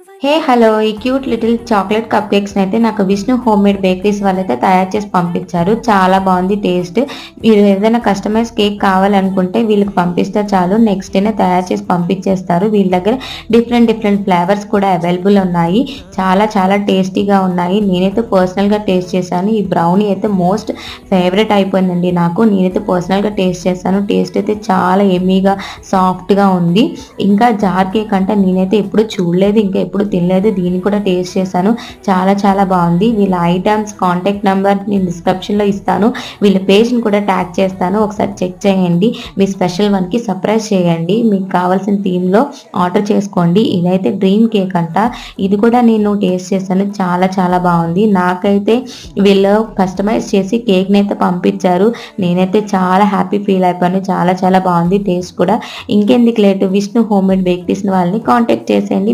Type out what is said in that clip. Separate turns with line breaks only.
Hey hello! ఈ cute little chocolate cup కేక్స్‌ని అయితే నాకు విష్ణు హోమ్‌మేడ్ బేకరీస్ వాళ్ళైతే తయారు చేసి పంపించారు. చాలా బావుంది టేస్ట్. మీరు ఏదైనా కస్టమైజ్ కేక్ కావాలనుకుంటే వీళ్ళకి పంపిస్తే చాలు నెక్స్ట్ డేనే తయారు చేసి పంపించేస్తారు. వీళ్ళ దగ్గర డిఫరెంట్ డిఫరెంట్ ఫ్లేవర్స్ కూడా అవైలబుల్ ఉన్నాయి. చాలా చాలా టేస్టీగా ఉన్నాయి. నేనైతే పర్సనల్‌గా టేస్ట్ చేశాను. ఈ బ్రౌనీ అయితే మోస్ట్ ఫేవరెట్ అయిపోయిందండి నాకు. నేనైతే పర్సనల్‌గా టేస్ట్ చేశాను. టేస్ట్ అయితే చాలా యమ్మీగా, సాఫ్ట్‌గా ఉంది. ఇంకా జార్ కేక్ అంటే నేనైతే ఎప్పుడు చూడలేదు. ఇంకా ఎప్పుడు తినలేదు. దీన్ని కూడా టేస్ట్ చేశాను. చాలా చాలా బావుంది. వీళ్ళ ఐటెమ్స్ కాంటాక్ట్ నంబర్ నేను డిస్క్రిప్షన్‌లో ఇస్తాను. వీళ్ళ పేజ్‌ని కూడా ట్యాగ్ చేస్తాను. ఒకసారి చెక్ చేయండి. మీ స్పెషల్ వన్‌కి సర్ప్రైజ్ చేయండి. మీకు కావాల్సిన థీమ్‌లో ఆర్డర్ చేసుకోండి. ఇదైతే డ్రీమ్ కేక్ అంట. ఇది కూడా నేను టేస్ట్ చేశాను. చాలా చాలా బావుంది. నాకైతే వీళ్ళు కస్టమైజ్ చేసి కేక్‌నైతే పంపించారు. నేనైతే చాలా హ్యాపీ ఫీల్ అయిపోయాను. చాలా చాలా బావుంది టేస్ట్ కూడా. ఇంకెందుకు లేటు విష్ణు హోమ్‌మేడ్ బేకరీస్ వాళ్ళని కాంటాక్ట్ చేసేయండి.